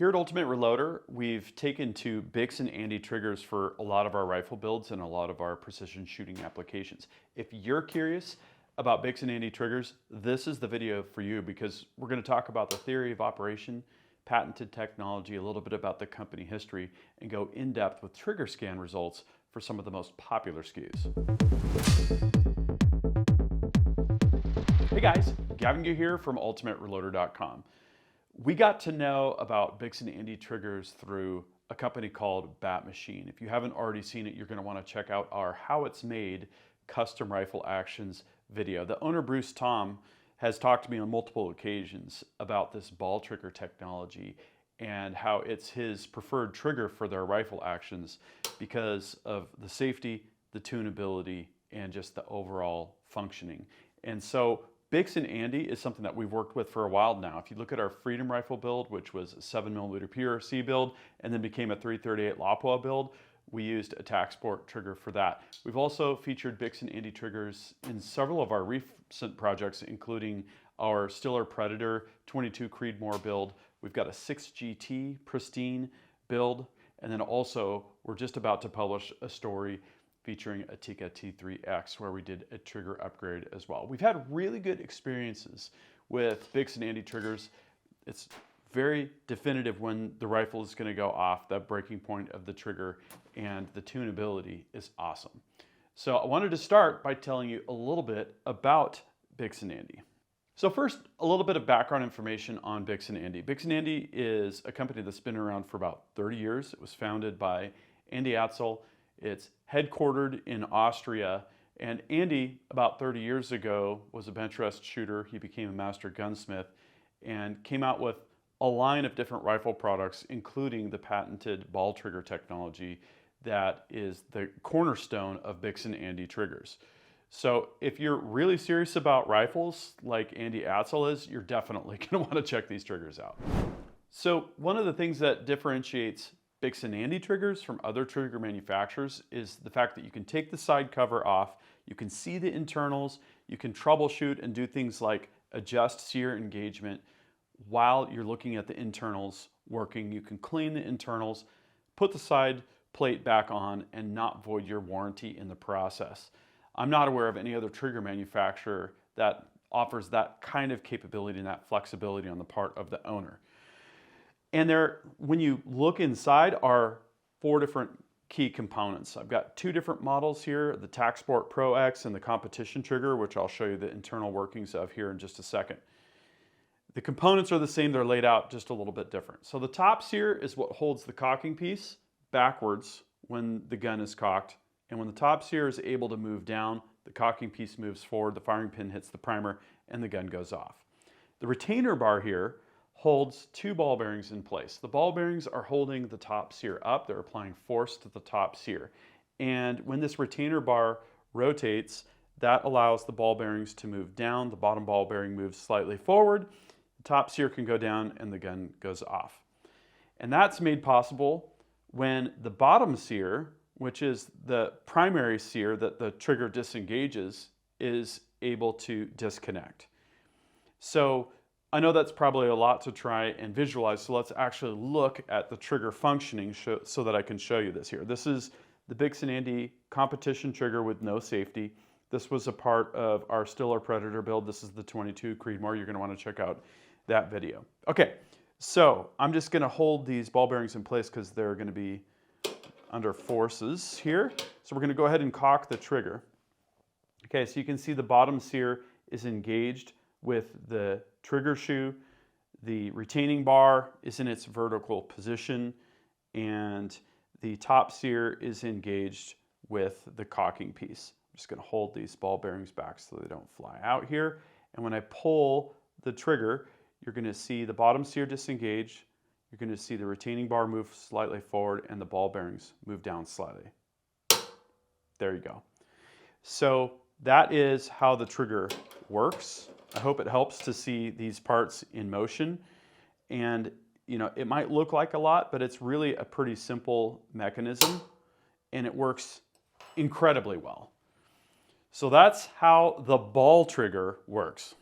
Here at Ultimate Reloader, we've taken to Bix'n Andy Triggers for a lot of our rifle builds and a lot of our precision shooting applications. If you're curious about Bix'n Andy Triggers, this is the video for you because we're going to talk about the theory of operation, patented technology, a little bit about the company history, and go in depth with trigger scan results for some of the most popular SKUs. Hey guys, Gavin Gu here from ultimatereloader.com. We got to know about Bix'n Andy Triggers through a company called Bat Machine. If you haven't already seen it, you're going to want to check out our How It's Made Custom Rifle Actions video. The owner, Bruce Tom, has talked to me on multiple occasions about this ball trigger technology and how it's his preferred trigger for their rifle actions because of the safety, the tunability, and just the overall functioning. And so Bix'n Andy is something that we've worked with for a while now. If you look at our Freedom rifle build, which was a 7mm PRC build and then became a 338 Lapua build, we used a tack sport trigger for that. We've also featured Bix'n Andy Triggers in several of our recent projects, including our Stiller Predator 22 Creedmoor build. We've got a 6GT pristine build, and then also we're just about to publish a story featuring a Tikka T3X where we did a trigger upgrade as well. We've had really good experiences with Bix'n Andy Triggers. It's very definitive when the rifle is going to go off, that breaking point of the trigger, and the tunability is awesome. So I wanted to start by telling you a little bit about Bix'n Andy. So first, a little bit of background information on Bix'n Andy. Bix'n Andy is a company that's been around for about 30 years. It was founded by Andy Atzel. It's headquartered in Austria, and Andy, about 30 years ago, was a bench rest shooter. He became a master gunsmith and came out with a line of different rifle products, including the patented ball trigger technology that is the cornerstone of Bix'n Andy Triggers. So if you're really serious about rifles like Andy Atzel is, you're definitely going to want to check these triggers out. So one of the things that differentiates Bix'n Andy Triggers from other trigger manufacturers is the fact that you can take the side cover off, you can see the internals, you can troubleshoot and do things like adjust sear engagement while you're looking at the internals working. You can clean the internals, put the side plate back on, and not void your warranty in the process. I'm not aware of any other trigger manufacturer that offers that kind of capability and that flexibility on the part of the owner. And there, when you look inside, are 4 different key components. I've got 2 different models here, the Tac Sport Pro X and the competition trigger, which I'll show you the internal workings of here in just a second. The components are the same, they're laid out just a little bit different. So the top sear is what holds the cocking piece backwards when the gun is cocked. And when the top sear is able to move down, the cocking piece moves forward, the firing pin hits the primer, and the gun goes off. The retainer bar here holds 2 ball bearings in place. The ball bearings are holding the top sear up. They're applying force to the top sear. And when this retainer bar rotates, that allows the ball bearings to move down. The bottom ball bearing moves slightly forward. The top sear can go down and the gun goes off. And that's made possible when the bottom sear, which is the primary sear that the trigger disengages, is able to disconnect. So I know that's probably a lot to try and visualize, so let's actually look at the trigger functioning so that I can show you this here. This is the Bix'n Andy competition trigger with no safety. This was a part of our Stiller Predator build. This is the 22 Creedmoor. You're going to want to check out that video. Okay, so I'm just going to hold these ball bearings in place because they're going to be under forces here. So we're going to go ahead and cock the trigger. Okay, so you can see the bottom sear is engaged with the trigger shoe. The retaining bar is in its vertical position, and the top sear is engaged with the cocking piece. I'm just going to hold these ball bearings back so they don't fly out here. And when I pull the trigger, you're going to see the bottom sear disengage. You're going to see the retaining bar move slightly forward and the ball bearings move down slightly. There you go. So that is how the trigger works. I hope it helps to see these parts in motion. And you know, it might look like a lot, but it's really a pretty simple mechanism and it works incredibly well. So that's how the ball trigger works.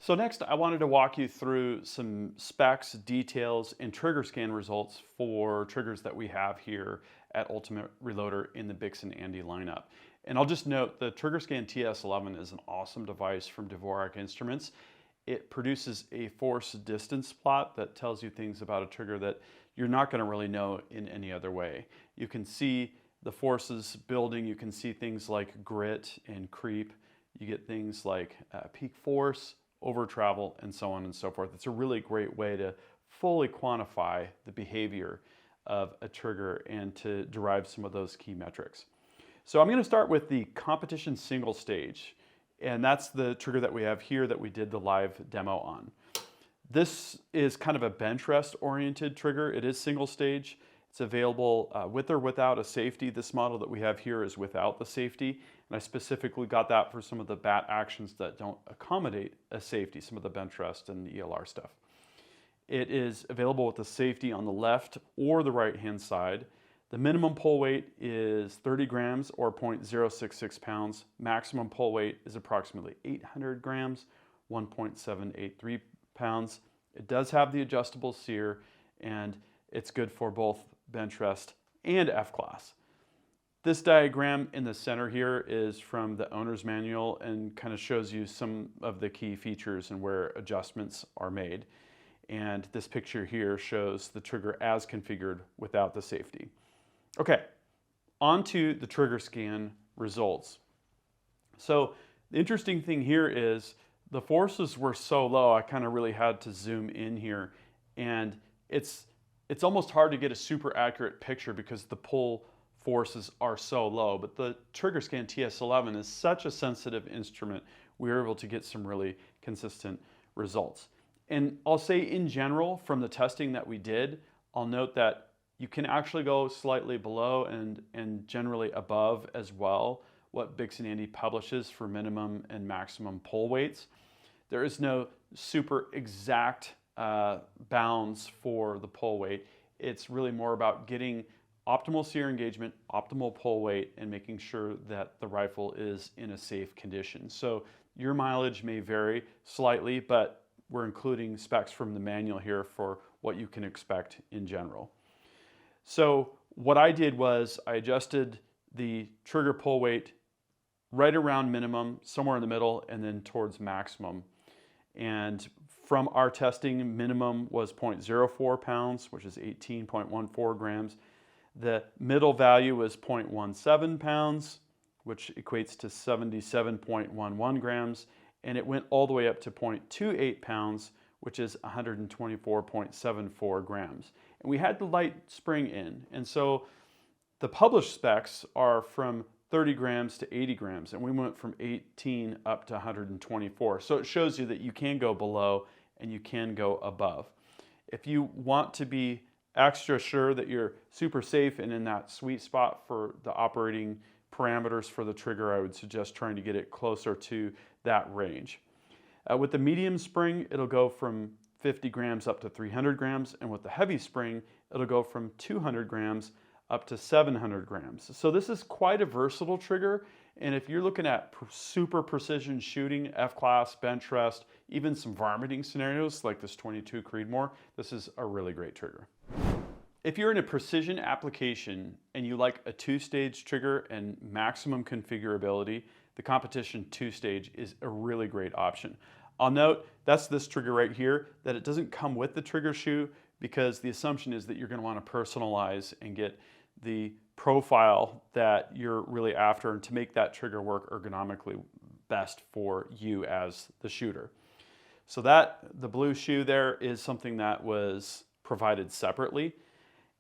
So next, I wanted to walk you through some specs, details, and trigger scan results for triggers that we have here at Ultimate Reloader in the Bix'n Andy lineup. And I'll just note the TriggerScan TS11 is an awesome device from Dvorak Instruments. It produces a force distance plot that tells you things about a trigger that you're not going to really know in any other way. You can see the forces building, you can see things like grit and creep, you get things like peak force, over travel, and so on and so forth. It's a really great way to fully quantify the behavior of a trigger and to derive some of those key metrics. So I'm going to start with the competition single stage, and that's the trigger that we have here that we did the live demo on. This is kind of a bench rest oriented trigger. It is single stage. It's available with or without a safety. This model that we have here is without the safety, and I specifically got that for some of the bat actions that don't accommodate a safety, some of the bench rest and ELR stuff. It is available with the safety on the left or the right hand side. The minimum pull weight is 30 grams or 0.066 pounds. Maximum pull weight is approximately 800 grams, 1.783 pounds. It does have the adjustable sear, and it's good for both bench rest and F-class. This diagram in the center here is from the owner's manual and kind of shows you some of the key features and where adjustments are made. And this picture here shows the trigger as configured without the safety. Okay, on to the trigger scan results. So the interesting thing here is the forces were so low, I kind of really had to zoom in here. And it's almost hard to get a super accurate picture because the pull forces are so low, but the TriggerScan TS11 is such a sensitive instrument, we were able to get some really consistent results. And I'll say in general, from the testing that we did, I'll note that you can actually go slightly below and generally above as well what Bix'n Andy publishes for minimum and maximum pull weights. There is no super exact bounds for the pull weight. It's really more about getting optimal sear engagement, optimal pull weight, and making sure that the rifle is in a safe condition. So your mileage may vary slightly, but we're including specs from the manual here for what you can expect in general. So what I did was I adjusted the trigger pull weight right around minimum, somewhere in the middle, and then towards maximum. And from our testing, minimum was 0.04 pounds, which is 18.14 grams. The middle value was 0.17 pounds, which equates to 77.11 grams. And it went all the way up to 0.28 pounds, which is 124.74 grams. And we had the light spring in. And so the published specs are from 30 grams to 80 grams, and we went from 18 up to 124. So it shows you that you can go below and you can go above. If you want to be extra sure that you're super safe and in that sweet spot for the operating parameters for the trigger, I would suggest trying to get it closer to that range. With the medium spring, it'll go from 50 grams up to 300 grams, and with the heavy spring, it'll go from 200 grams up to 700 grams. So this is quite a versatile trigger, and if you're looking at super precision shooting, F-class, bench rest, even some varminting scenarios like this 22 Creedmoor, this is a really great trigger. If you're in a precision application and you like a two-stage trigger and maximum configurability, the competition two-stage is a really great option. I'll note that's this trigger right here, that it doesn't come with the trigger shoe because the assumption is that you're going to want to personalize and get the profile that you're really after and to make that trigger work ergonomically best for you as the shooter. So that, the blue shoe there, is something that was provided separately.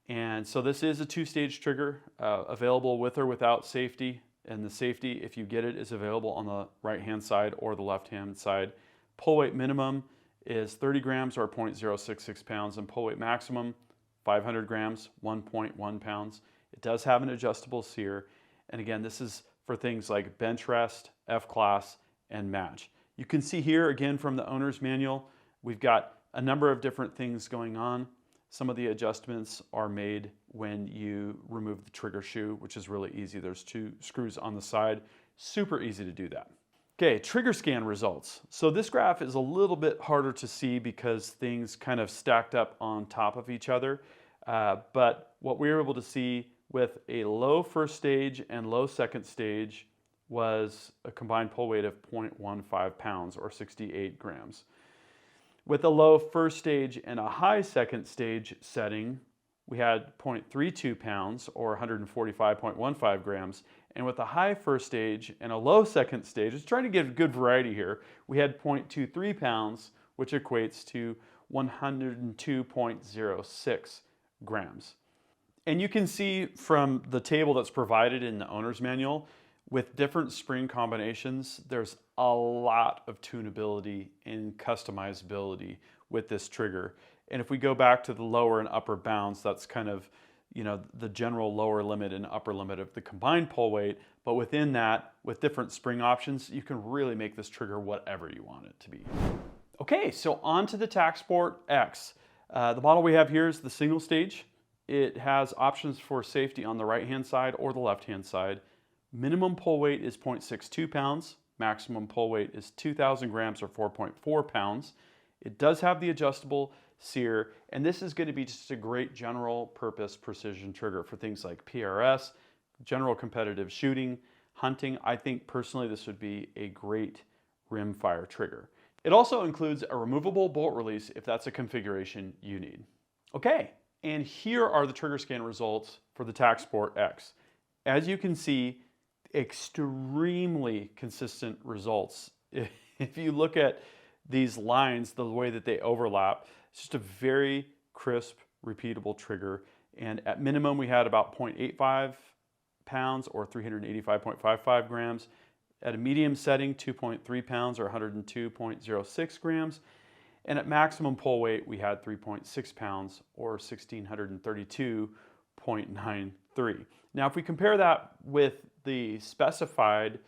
And so this is a two-stage trigger, available with or without safety. And the safety, if you get it, is available on the right-hand side or the left-hand side. Pull weight minimum is 30 grams or 0.066 pounds, and pull weight maximum 500 grams, 1.1 pounds. It does have an adjustable sear. And again, this is for things like bench rest, F-class, and match. You can see here, again, from the owner's manual, we've got a number of different things going on. Some of the adjustments are made when you remove the trigger shoe, which is really easy. There's two screws on the side. Super easy to do that. Okay, trigger scan results. So this graph is a little bit harder to see because things kind of stacked up on top of each other. But what we were able to see with a low first stage and low second stage was a combined pull weight of 0.15 pounds or 68 grams. With a low first stage and a high second stage setting, we had 0.32 pounds or 145.15 grams. And with a high first stage and a low second stage, it's trying to get a good variety here, we had 0.23 pounds, which equates to 102.06 grams. And you can see from the table that's provided in the owner's manual, with different spring combinations, there's a lot of tunability and customizability with this trigger. And if we go back to the lower and upper bounds, that's kind of, the general lower limit and upper limit of the combined pull weight. But within that, with different spring options, you can really make this trigger whatever you want it to be. Okay, so on to the TacSport X. The model we have here is the single stage. It has options for safety on the right-hand side or the left-hand side. Minimum pull weight is 0.62 pounds. Maximum pull weight is 2,000 grams or 4.4 pounds. It does have the adjustable sear, and this is going to be just a great general purpose precision trigger for things like PRS, general competitive shooting, hunting. I think personally this would be a great rimfire trigger. It also includes a removable bolt release if that's a configuration you need. Okay, and here are the trigger scan results for the TacSport X. As you can see, extremely consistent results. If you look at these lines, the way that they overlap, it's just a very crisp, repeatable trigger. And at minimum, we had about 0.85 pounds or 385.55 grams. At a medium setting, 2.3 pounds or 102.06 grams. And at maximum pull weight, we had 3.6 pounds or 1,632.93. Now, if we compare that with the specified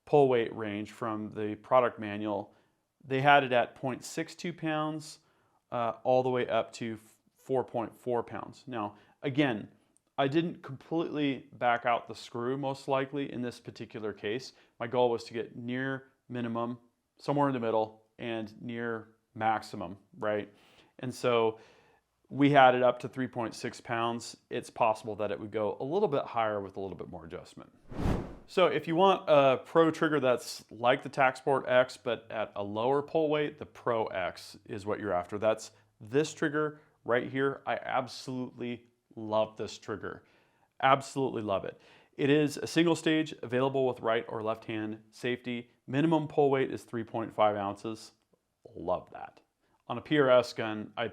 pull weight range from the product manual, they had it at 0.62 pounds all the way up to 4.4 pounds. Now, again, I didn't completely back out the screw, most likely, in this particular case. My goal was to get near minimum, somewhere in the middle, and near maximum, right? And so we had it up to 3.6 pounds. It's possible that it would go a little bit higher with a little bit more adjustment. So if you want a pro trigger that's like the TacSport X, but at a lower pull weight, the Pro X is what you're after. That's this trigger right here. I absolutely love this trigger. Absolutely love it. It is a single stage, available with right or left hand safety. Minimum pull weight is 3.5 ounces. Love that. On a PRS gun, I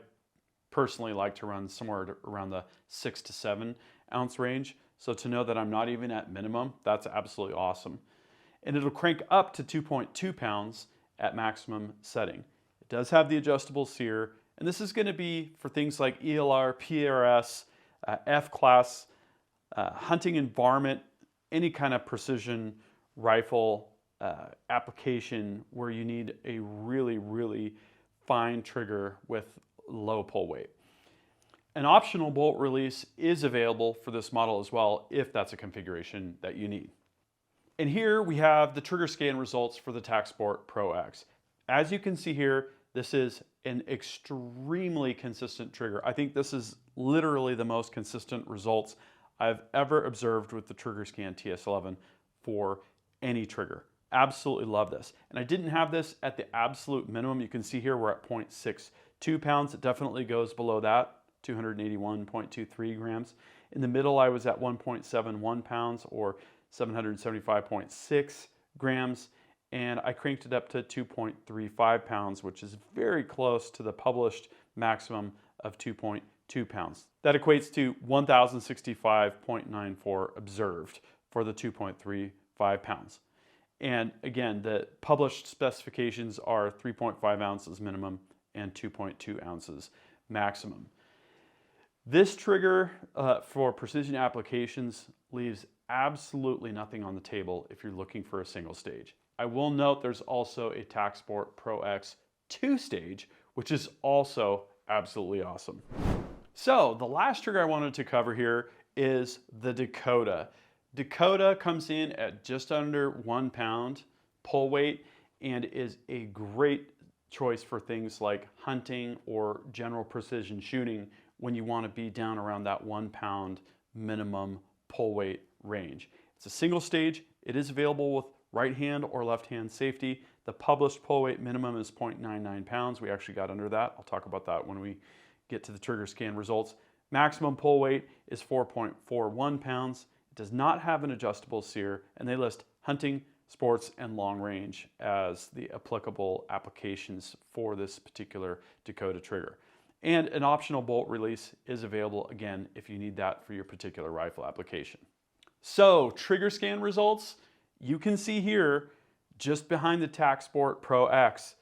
personally like to run somewhere around the 6 to 7 ounce range. So to know that I'm not even at minimum, that's absolutely awesome. And it'll crank up to 2.2 pounds at maximum setting. It does have the adjustable sear, and this is going to be for things like ELR, PRS, F-class, hunting and varmint, any kind of precision rifle application where you need a really, really fine trigger with low pull weight. An optional bolt release is available for this model as well if that's a configuration that you need. And here we have the trigger scan results for the TacSport Pro X. As you can see here, this is an extremely consistent trigger. I think this is literally the most consistent results I've ever observed with the Trigger Scan TS11 for any trigger. Absolutely love this. And I didn't have this at the absolute minimum. You can see here we're at 0.62 pounds. It definitely goes below that, 281.23 grams. In the middle, I was at 1.71 pounds or 775.6 grams. And I cranked it up to 2.35 pounds, which is very close to the published maximum of 2.2 pounds. That equates to 1,065.94 observed for the 2.35 pounds. And again, the published specifications are 3.5 ounces minimum and 2.2 ounces maximum. This trigger for precision applications leaves absolutely nothing on the table if you're looking for a single stage. I will note there's also a TacSport Pro X 2-stage, which is also absolutely awesome. So the last trigger I wanted to cover here is the Dakota. Dakota comes in at just under 1 pound. pull weight and is a great choice for things like hunting or general precision shooting when you want to be down around that 1 pound minimum pull weight range. It's a single stage. It is available with right hand or left hand safety. The published pull weight minimum is 0.99 pounds. We actually got under that. I'll talk about that when we get to the trigger scan results. Maximum pull weight is 4.41 pounds. It does not have an adjustable sear, and they list hunting, sports, and long range as the applicable applications for this particular Dakota trigger. And an optional bolt release is available, again, if you need that for your particular rifle application. So, trigger scan results, you can see here, just behind the TAC Sport Pro X,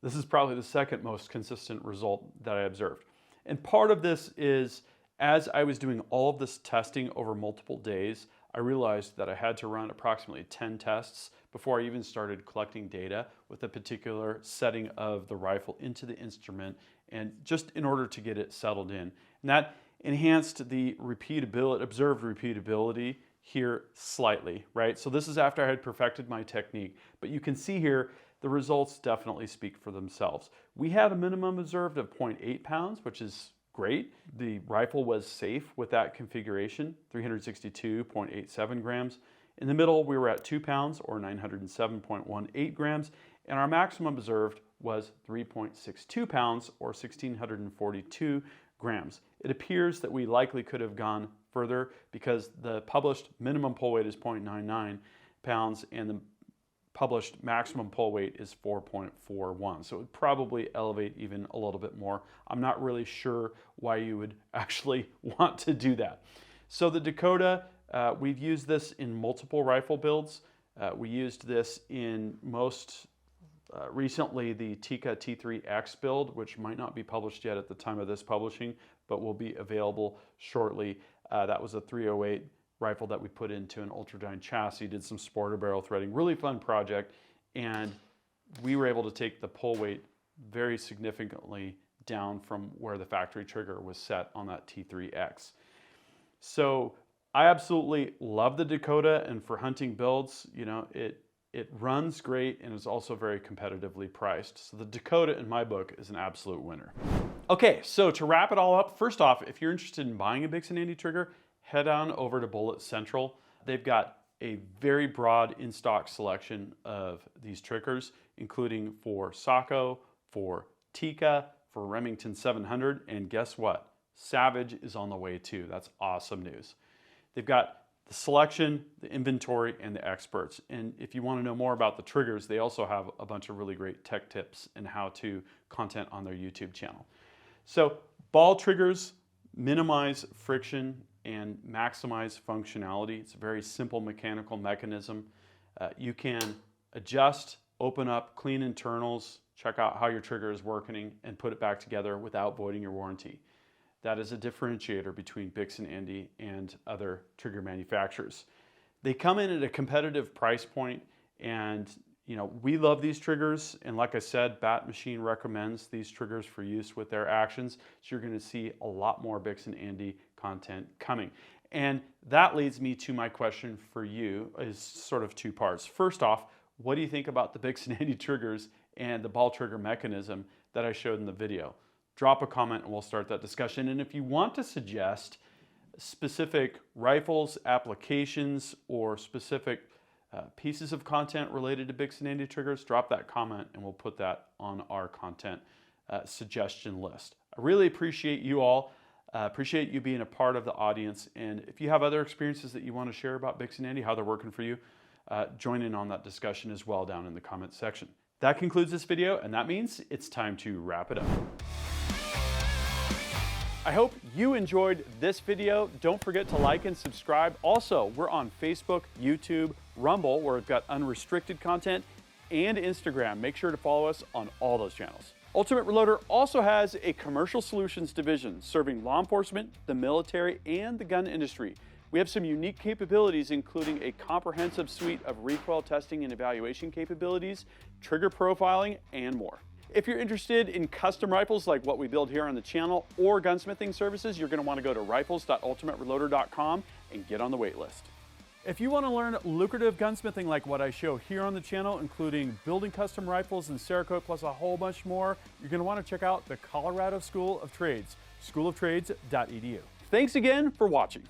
this is probably the second most consistent result that I observed. And part of this is, as I was doing all of this testing over multiple days, I realized that I had to run approximately 10 tests before I even started collecting data with a particular setting of the rifle into the instrument, and just in order to get it settled in. And that enhanced the observed repeatability here slightly, right? So this is after I had perfected my technique, but you can see here the results definitely speak for themselves. We had a minimum observed of 0.8 pounds, which is great. The rifle was safe with that configuration, 362.87 grams. In the middle, we were at 2 pounds or 907.18 grams, and our maximum observed was 3.62 pounds or 1,642 grams. It appears that we likely could have gone further because the published minimum pull weight is 0.99 pounds and the published maximum pull weight is 4.41. So it would probably elevate even a little bit more. I'm not really sure why you would actually want to do that. So the Dakota, we've used this in multiple rifle builds. We used this in most recently the Tikka T3X build, which might not be published yet at the time of this publishing, but will be available shortly. That was a 308 rifle that we put into an Ultradyne chassis, did some sporter barrel threading, really fun project, and we were able to take the pull weight very significantly down from where the factory trigger was set on that T3X. So I absolutely love the Dakota, and for hunting builds, you know, it runs great and is also very competitively priced. So the Dakota, in my book, is an absolute winner. Okay, so to wrap it all up, first off, if you're interested in buying a Bix'n Andy trigger, head on over to Bullet Central. They've got a very broad in-stock selection of these triggers, including for Sako, for Tikka, for Remington 700, and guess what? Savage is on the way too. That's awesome news. They've got the selection, the inventory, and the experts. And if you want to know more about the triggers, they also have a bunch of really great tech tips and how-to content on their YouTube channel. So ball triggers minimize friction and maximize functionality. It's a very simple mechanical mechanism. You can adjust, open up, clean internals, check out how your trigger is working, and put it back together without voiding your warranty. That is a differentiator between Bix'n Andy and other trigger manufacturers. They come in at a competitive price point, and you know, we love these triggers, and like I said, Bat Machine recommends these triggers for use with their actions, so you're going to see a lot more Bix'n Andy content coming. And that leads me to my question for you, is sort of two parts. First off, what do you think about the Bix'n Andy triggers and the ball trigger mechanism that I showed in the video? Drop a comment and we'll start that discussion. And if you want to suggest specific rifles, applications, or specific pieces of content related to Bix'n Andy triggers, drop that comment and we'll put that on our content suggestion list. I really appreciate you all. Appreciate you being a part of the audience. And if you have other experiences that you want to share about Bix'n Andy, how they're working for you, join in on that discussion as well down in the comments section. That concludes this video, and that means it's time to wrap it up. I hope you enjoyed this video. Don't forget to like and subscribe. Also, we're on Facebook, YouTube, Rumble, where we've got unrestricted content, and Instagram. Make sure to follow us on all those channels. Ultimate Reloader also has a commercial solutions division serving law enforcement, the military, and the gun industry. We have some unique capabilities, including a comprehensive suite of recoil testing and evaluation capabilities, trigger profiling, and more. If you're interested in custom rifles like what we build here on the channel or gunsmithing services, you're going to want to go to rifles.ultimatereloader.com and get on the wait list. If you want to learn lucrative gunsmithing like what I show here on the channel, including building custom rifles and Cerakote plus a whole bunch more, you're going to want to check out the Colorado School of Trades, schooloftrades.edu. Thanks again for watching.